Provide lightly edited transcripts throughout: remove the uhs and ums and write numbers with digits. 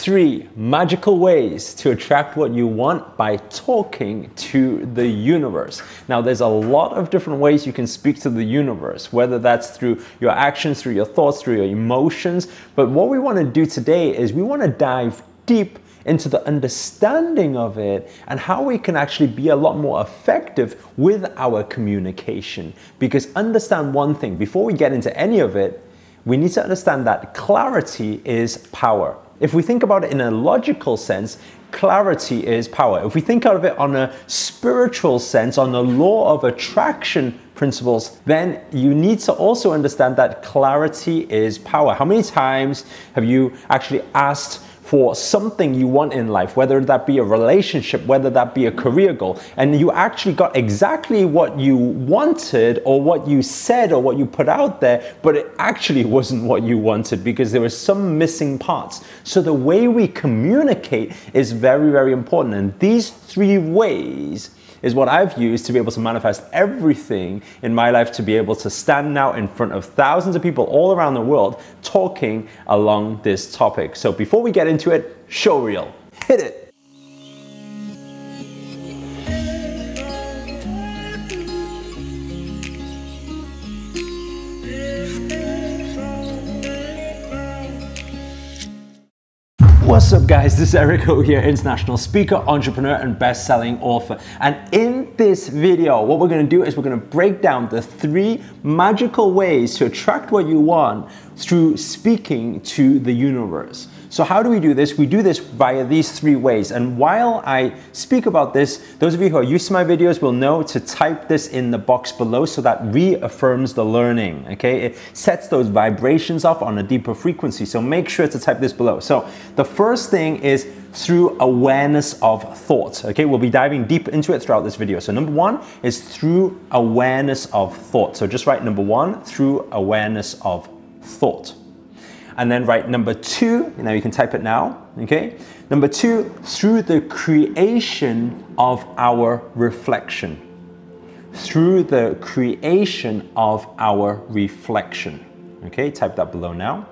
3 magical ways to attract what you want by talking to the universe. Now, there's a lot of different ways you can speak to the universe, whether that's through your actions, through your thoughts, through your emotions. But what we want to do today is we want to dive deep into the understanding of it and how we can actually be a lot more effective with our communication. Because understand one thing, before we get into any of it, we need to understand that clarity is power. If we think about it in a logical sense, clarity is power. If we think of it on a spiritual sense, on the law of attraction principles, then you need to also understand that clarity is power. How many times have you actually asked for something you want in life, whether that be a relationship, whether that be a career goal, and you actually got exactly what you wanted or what you said or what you put out there, but it actually wasn't what you wanted because there were some missing parts. So the way we communicate is very, very important. And these 3 ways is what I've used to be able to manifest everything in my life, to be able to stand now in front of thousands of people all around the world talking along this topic. So before we get into it, show reel, hit it. What's up guys, this is Erico here, international speaker, entrepreneur and best-selling author. And in this video, what we're going to do is we're going to break down the 3 magical ways to attract what you want through speaking to the universe. So how do we do this? We do this via these 3 ways. And while I speak about this, those of you who are used to my videos will know to type this in the box below so that reaffirms the learning, okay? It sets those vibrations off on a deeper frequency. So make sure to type this below. So the first thing is through awareness of thought, okay? We'll be diving deep into it throughout this video. So number 1 is through awareness of thought. So just write number 1, through awareness of thought. And then write number 2, now you can type it now, okay? Number 2, through the creation of our reflection. Through the creation of our reflection. Okay, type that below now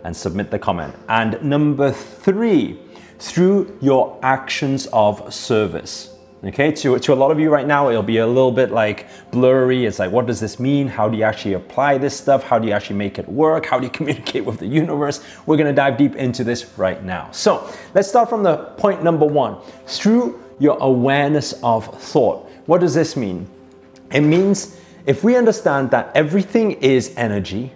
and submit the comment. And number 3, through your actions of service. Okay, to a lot of you right now, it'll be a little bit like blurry. It's like, what does this mean? How do you actually apply this stuff? How do you actually make it work? How do you communicate with the universe? We're gonna dive deep into this right now. So let's start from the point number 1, through your awareness of thought. What does this mean? It means if we understand that everything is energy,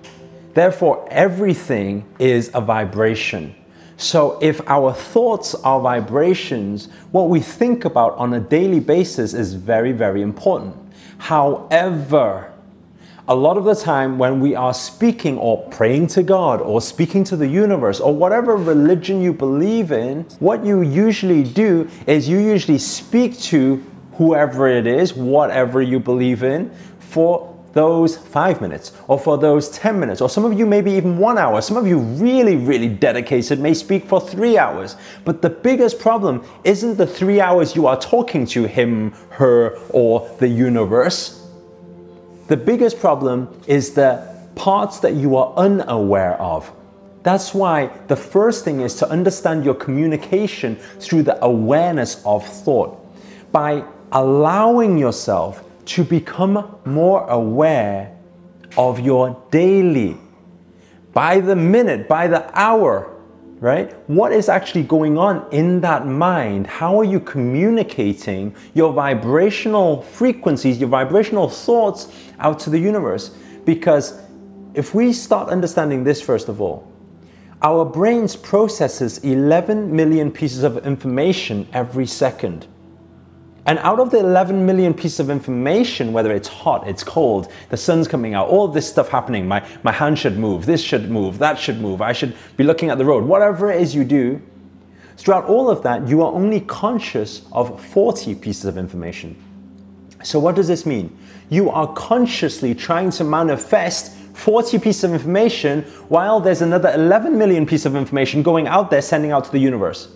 therefore everything is a vibration. So if our thoughts are vibrations, what we think about on a daily basis is very, very important. However, a lot of the time when we are speaking or praying to God or speaking to the universe or whatever religion you believe in, what you usually do is you usually speak to whoever it is, whatever you believe in, for those 5 minutes or for those 10 minutes, or some of you maybe even 1 hour. Some of you really, really dedicated may speak for 3 hours. But the biggest problem isn't the 3 hours you are talking to him, her, or the universe. The biggest problem is the parts that you are unaware of. That's why the first thing is to understand your communication through the awareness of thought. By allowing yourself to become more aware of your daily, by the minute, by the hour, right? What is actually going on in that mind? How are you communicating your vibrational frequencies, your vibrational thoughts out to the universe? Because if we start understanding this, first of all, our brains processes 11 million pieces of information every second. And out of the 11 million pieces of information, whether it's hot, it's cold, the sun's coming out, all this stuff happening, my hand should move, this should move, that should move, I should be looking at the road, whatever it is you do, throughout all of that, you are only conscious of 40 pieces of information. So what does this mean? You are consciously trying to manifest 40 pieces of information while there's another 11 million pieces of information going out there, sending out to the universe.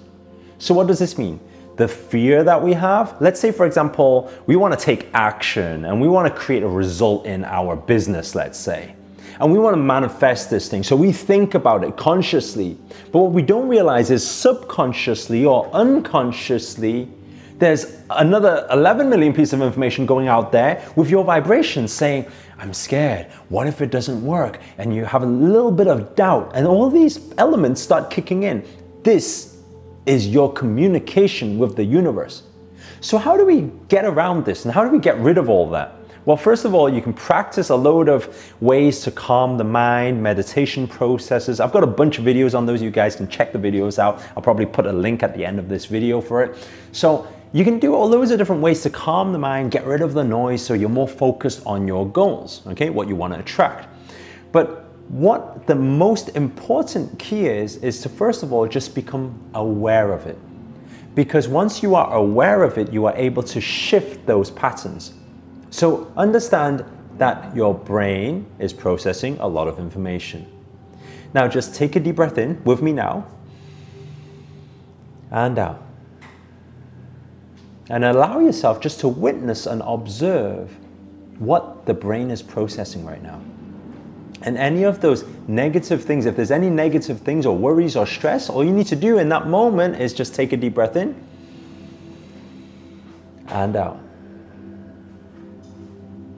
So what does this mean? The fear that we have, let's say for example, we want to take action and we want to create a result in our business, let's say. And we want to manifest this thing. So we think about it consciously. But what we don't realize is subconsciously or unconsciously, there's another 11 million pieces of information going out there with your vibrations saying, I'm scared. What if it doesn't work? And you have a little bit of doubt. And all these elements start kicking in. This is your communication with the universe. So how do we get around this? And how do we get rid of all that? Well, first of all, you can practice a load of ways to calm the mind, meditation processes. I've got a bunch of videos on those. You guys can check the videos out. I'll probably put a link at the end of this video for it. So you can do all those different ways to calm the mind, get rid of the noise so you're more focused on your goals, okay, what you want to attract. But what the most important key is to first of all just become aware of it. Because once you are aware of it, you are able to shift those patterns. So understand that your brain is processing a lot of information. Now just take a deep breath in with me now and out. And allow yourself just to witness and observe what the brain is processing right now. And any of those negative things, if there's any negative things or worries or stress, all you need to do in that moment is just take a deep breath in and out.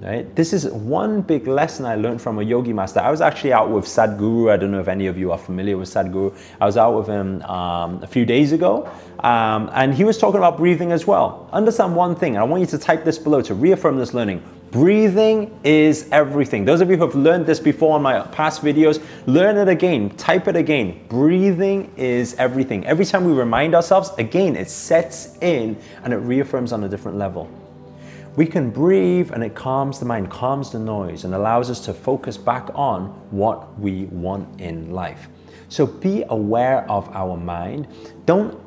Right? This is one big lesson I learned from a yogi master. I was actually out with Sadhguru. I don't know if any of you are familiar with Sadhguru. I was out with him a few days ago, and he was talking about breathing as well. Understand one thing, and I want you to type this below to reaffirm this learning. Breathing is everything. Those of you who have learned this before on my past videos, learn it again, type it again. Breathing is everything. Every time we remind ourselves, again, it sets in and it reaffirms on a different level. We can breathe and it calms the mind, calms the noise, and allows us to focus back on what we want in life. So be aware of our mind. Don't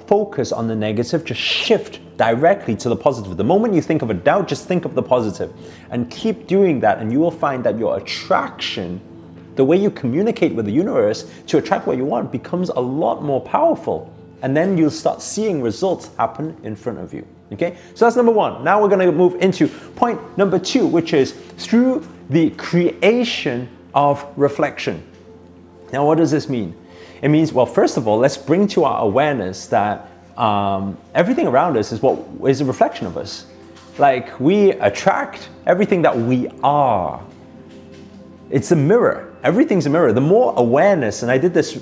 focus on the negative, just shift directly to the positive. The moment you think of a doubt, just think of the positive and keep doing that, and you will find that your attraction, the way you communicate with the universe to attract what you want, becomes a lot more powerful. And then you'll start seeing results happen in front of you. Okay, so that's number one. Now we're going to move into point number two, which is through the creation of reflection. Now, what does this mean? It means, well, first of all, let's bring to our awareness that everything around us is a reflection of us. Like, we attract everything that we are. It's a mirror. Everything's a mirror. The more awareness, and I did this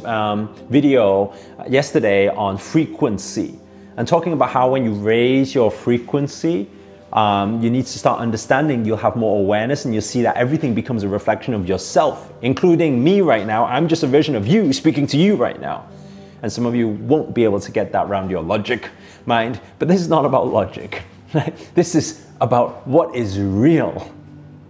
video yesterday on frequency, and talking about how when you raise your frequency, you need to start understanding, you'll have more awareness, and you'll see that everything becomes a reflection of yourself, including me right now. I'm just a version of you speaking to you right now. And some of you won't be able to get that around your logic mind, but this is not about logic. This is about what is real.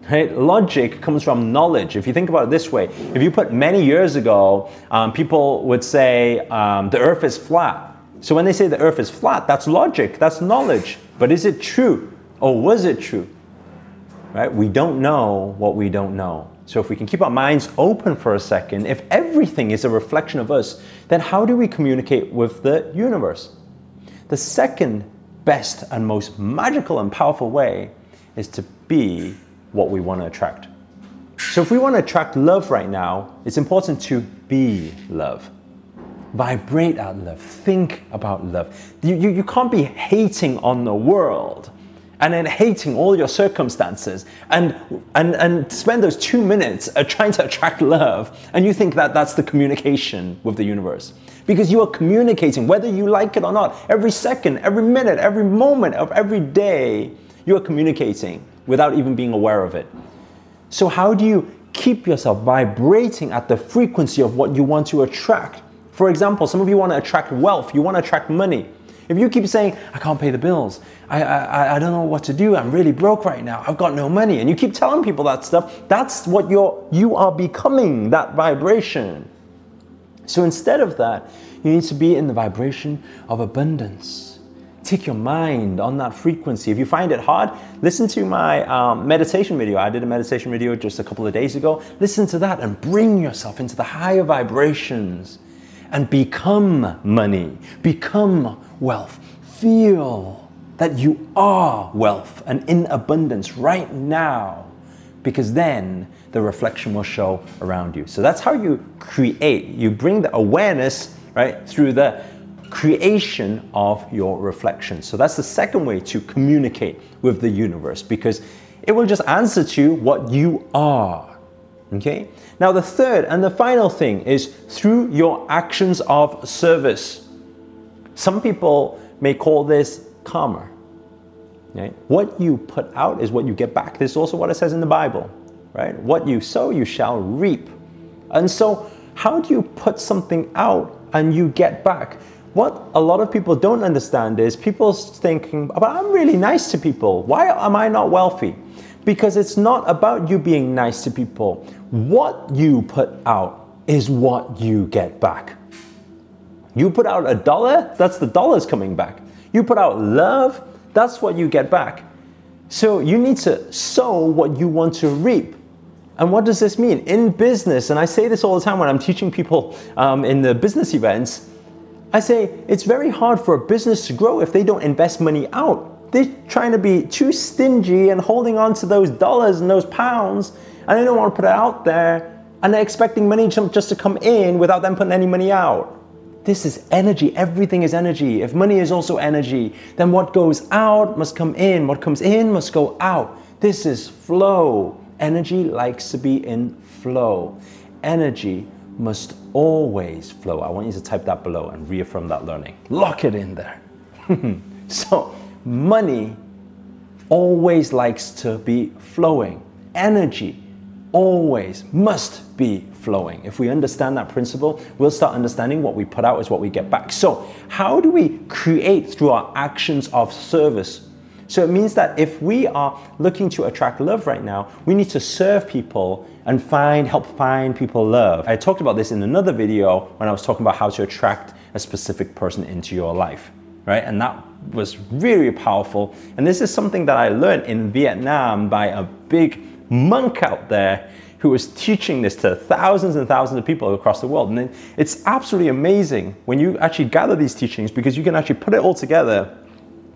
Right? Logic comes from knowledge. If you think about it this way, if you put many years ago, people would say the earth is flat. So when they say the earth is flat, that's logic, that's knowledge. But is it true? Or was it true? Right? We don't know what we don't know. So if we can keep our minds open for a second, if everything is a reflection of us, then how do we communicate with the universe? The second best and most magical and powerful way is to be what we want to attract. So if we want to attract love right now, it's important to be love. Vibrate at love. Think about love. You can't be hating on the world and then hating all your circumstances and spend those 2 minutes trying to attract love, and you think that that's the communication with the universe. Because you are communicating, whether you like it or not, every second, every minute, every moment of every day, you are communicating without even being aware of it. So how do you keep yourself vibrating at the frequency of what you want to attract? For example, some of you want to attract wealth, you want to attract money. If you keep saying, I can't pay the bills, I don't know what to do, I'm really broke right now, I've got no money, and you keep telling people that stuff, that's what you are becoming, that vibration. So instead of that, you need to be in the vibration of abundance. Take your mind on that frequency. If you find it hard, listen to my meditation video. I did a meditation video just a couple of days ago. Listen to that and bring yourself into the higher vibrations and become money, become wealth. Feel that you are wealth and in abundance right now, because then the reflection will show around you. So that's how you create. You bring the awareness, right, through the creation of your reflection. So that's the second way to communicate with the universe, because it will just answer to what you are. Okay? Now the third and the final thing is through your actions of service. Some people may call this karma. Right? What you put out is what you get back. This is also what it says in the Bible, right? What you sow, you shall reap. And so how do you put something out and you get back? What a lot of people don't understand is people thinking, but I'm really nice to people. Why am I not wealthy? Because it's not about you being nice to people. What you put out is what you get back. You put out $1, that's the dollars coming back. You put out love, that's what you get back. So you need to sow what you want to reap. And what does this mean? In business, and I say this all the time when I'm teaching people in the business events, I say it's very hard for a business to grow if they don't invest money out. They're trying to be too stingy and holding on to those dollars and those pounds, and they don't want to put it out there, and they're expecting money just to come in without them putting any money out. This is energy. Everything is energy. If money is also energy, then what goes out must come in. What comes in must go out. This is flow. Energy likes to be in flow. Energy must always flow. I want you to type that below and reaffirm that learning. Lock it in there. So money always likes to be flowing. Energy always must be flowing. If we understand that principle, we'll start understanding what we put out is what we get back. So how do we create through our actions of service? So it means that if we are looking to attract love right now, we need to serve people and help find people love. I talked about this in another video when I was talking about how to attract a specific person into your life, right? And that was really powerful. And this is something that I learned in Vietnam by a big monk out there who was teaching this to thousands and thousands of people across the world. And it's absolutely amazing when you actually gather these teachings, because you can actually put it all together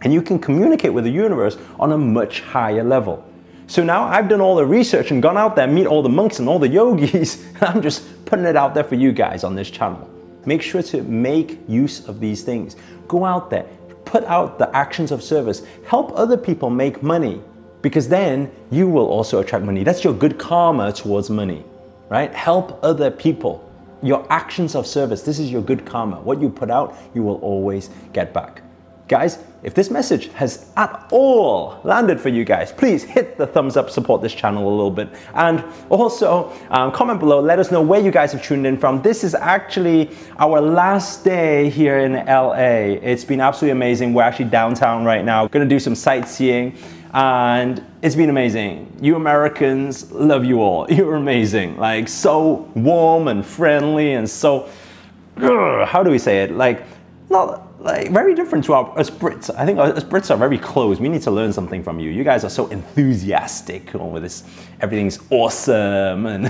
and you can communicate with the universe on a much higher level. So now I've done all the research and gone out there, meet all the monks and all the yogis, and I'm just putting it out there for you guys on this channel. Make sure to make use of these things. Go out there, put out the actions of service, help other people make money, because then you will also attract money. That's your good karma towards money, right? Help other people. Your actions of service, this is your good karma. What you put out, you will always get back. Guys, if this message has at all landed for you guys, please hit the thumbs up, support this channel a little bit. And also comment below, let us know where you guys have tuned in from. This is actually our last day here in LA. It's been absolutely amazing. We're actually downtown right now, gonna do some sightseeing. And it's been amazing. You Americans, love you all. You're amazing. Like, so warm and friendly and so, how do we say it? Like, not like very different to us Brits. I think us Brits are very closed. We need to learn something from you. You guys are so enthusiastic with this. Everything's awesome and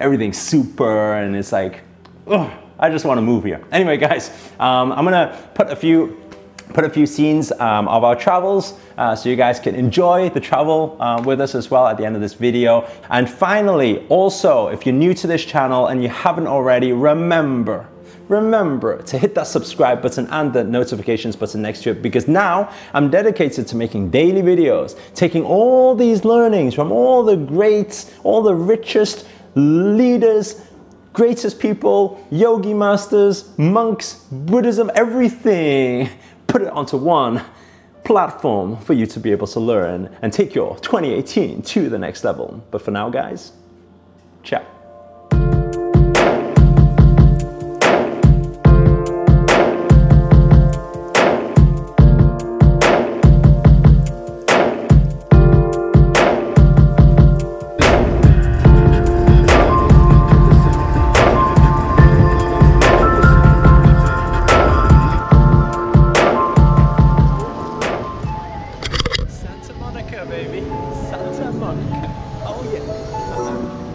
everything's super, and it's like, I just want to move here. Anyway, guys, I'm gonna put a few scenes of our travels so you guys can enjoy the travel with us as well at the end of this video. And finally, also, if you're new to this channel and you haven't already, remember to hit that subscribe button and the notifications button next to it, because now I'm dedicated to making daily videos, taking all these learnings from all the greats, all the richest leaders, greatest people, yogi masters, monks, Buddhism, everything. Put it onto one platform for you to be able to learn and take your 2018 to the next level. But for now, guys, ciao. Baby, Santa Monica. Oh yeah.